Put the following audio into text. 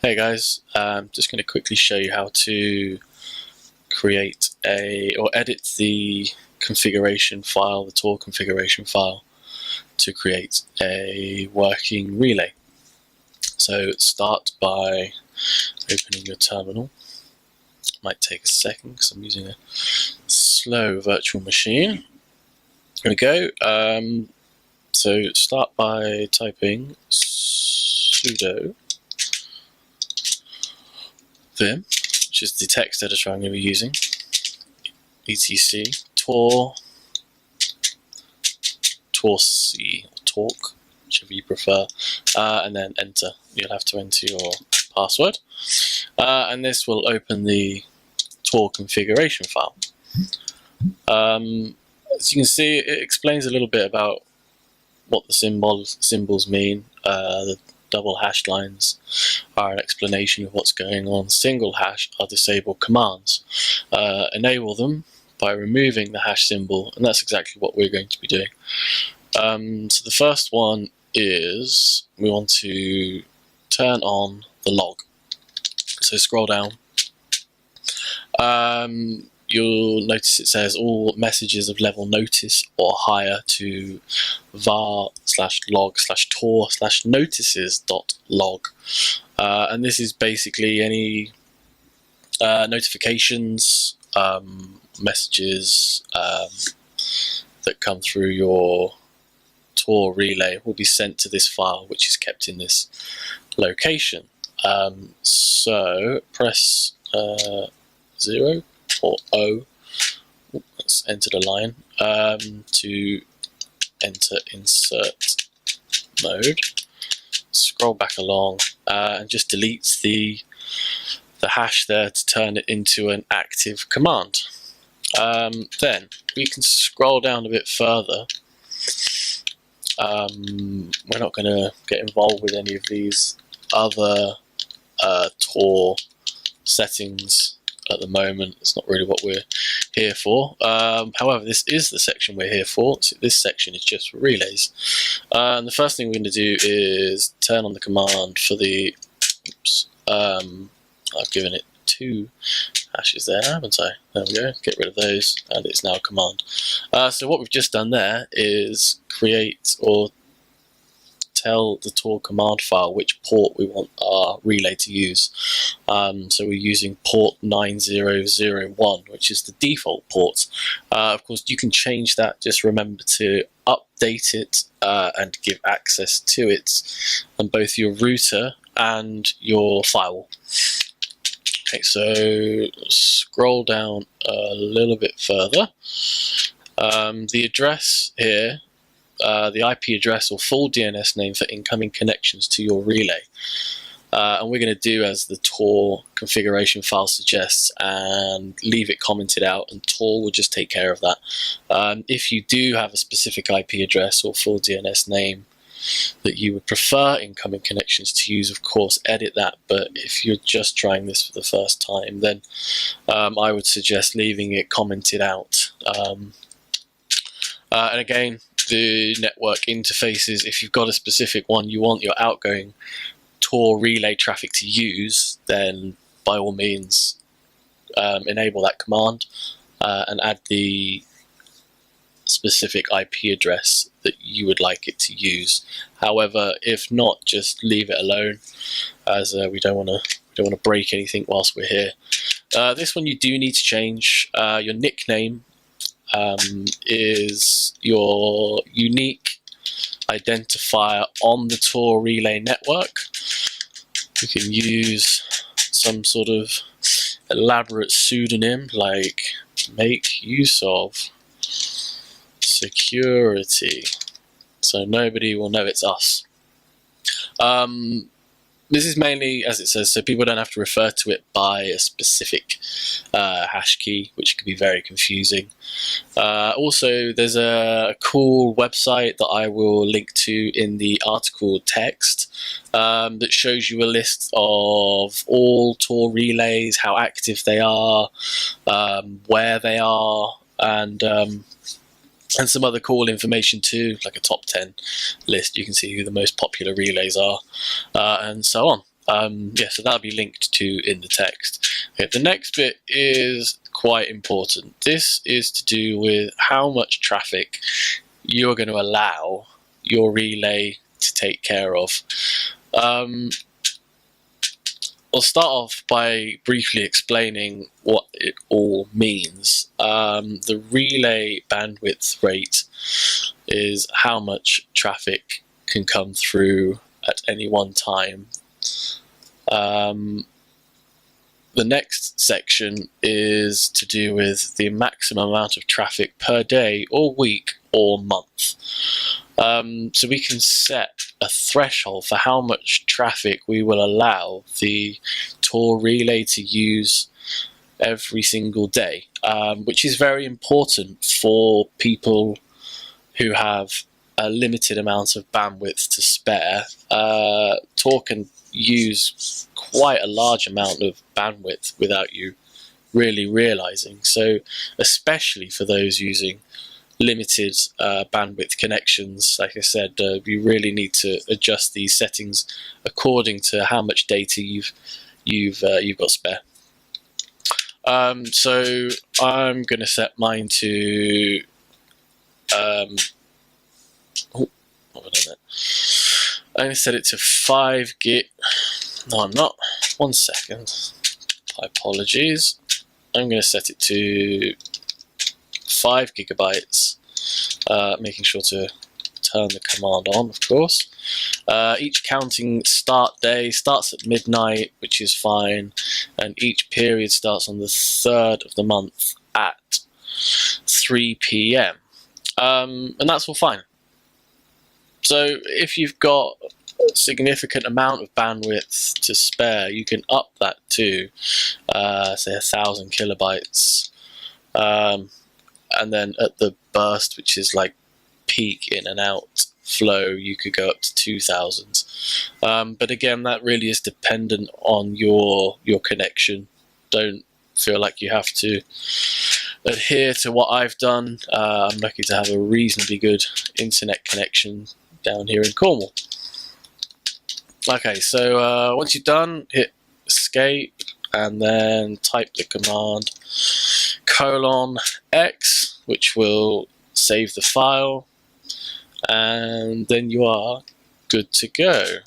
Hey guys, I'm just going to quickly show you how to create or edit the configuration file, the Tor configuration file, to create a working relay. So start by opening your terminal. Might take a second because I'm using a slow virtual machine. There we go. So start by typing sudo vim, which is the text editor I'm going to be using, etc torc, whichever you prefer, and then enter. You'll have to enter your password, and this will open the Tor configuration file. As you can see, it explains a little bit about what the symbols mean. The double hashed lines are an explanation of what's going on. Single hash are disabled commands. Enable them by removing the hash symbol, and that's exactly what we're going to be doing. So the first one is we want to turn on the log. So scroll down. You'll notice it says all messages of level notice or higher to var/log/tor/notices.log, and this is basically any notifications, messages that come through your Tor relay will be sent to this file, which is kept in this location. So press 0 or O, let's enter the line, to enter insert mode. Scroll back along and just delete the hash there to turn it into an active command. Then we can scroll down a bit further. We're not going to get involved with any of these other Tor settings at the moment. It's not really what we're here for. However, this is the section we're here for. So this section is just for relays. And the first thing we're going to do is turn on the command for the, I've given it 2 hashes there, haven't I? There we go, get rid of those, and it's now a command. So what we've just done there is create or tell the Tor command file which port we want our relay to use. So we're using port 9001, which is the default port. Of course, you can change that. Just remember to update it and give access to it on both your router and your firewall. Okay, so scroll down a little bit further. The address here, the IP address or full DNS name for incoming connections to your relay. And we're going to do as the Tor configuration file suggests and leave it commented out, and Tor will just take care of that. If you do have a specific IP address or full DNS name that you would prefer incoming connections to use, of course, edit that. But if you're just trying this for the first time, then I would suggest leaving it commented out. And again, the network interfaces, if you've got a specific one you want your outgoing Tor relay traffic to use, then by all means enable that command and add the specific IP address that you would like it to use. However, if not, just leave it alone, as we don't want to break anything whilst we're here. This one you do need to change. Your nickname is your unique identifier on the Tor relay network. You can use some sort of elaborate pseudonym like make use of security, so nobody will know it's us. This is mainly, as it says, so people don't have to refer to it by a specific hash key, which can be very confusing. Also, there's a cool website that I will link to in the article text that shows you a list of all Tor relays, how active they are, where they are, and some other cool information too, like a top 10 list. You can see who the most popular relays are, and so on. Yeah, so that'll be linked to in the text. Okay, the next bit is quite important. This is to do with how much traffic you're going to allow your relay to take care of. I'll start off by briefly explaining what it all means. The relay bandwidth rate is how much traffic can come through at any one time. The next section is to do with the maximum amount of traffic per day or week or month. So we can set a threshold for how much traffic we will allow the Tor relay to use every single day, which is very important for people who have a limited amount of bandwidth to spare. Tor can use quite a large amount of bandwidth without you really realizing. So especially for those using limited bandwidth connections, like I said, you really need to adjust these settings according to how much data you've got spare. So I'm going to set mine to I'm going to set it to 5 gig. No, I'm not. 1 second. My apologies. I'm going to set it to 5 gigabytes, making sure to turn the command on, of course. Each counting start day starts at midnight, which is fine, and each period starts on the 3rd of the month at 3 p.m. And that's all fine. So if you've got a significant amount of bandwidth to spare, you can up that to, say, 1,000 kilobytes. And then at the burst, which is like peak in and out flow, you could go up to 2,000. But again, that really is dependent on your connection. Don't feel like you have to adhere to what I've done. I'm lucky to have a reasonably good internet connection down here in Cornwall. Okay, so once you're done, hit escape and then type the command :x, which will save the file, and then you are good to go.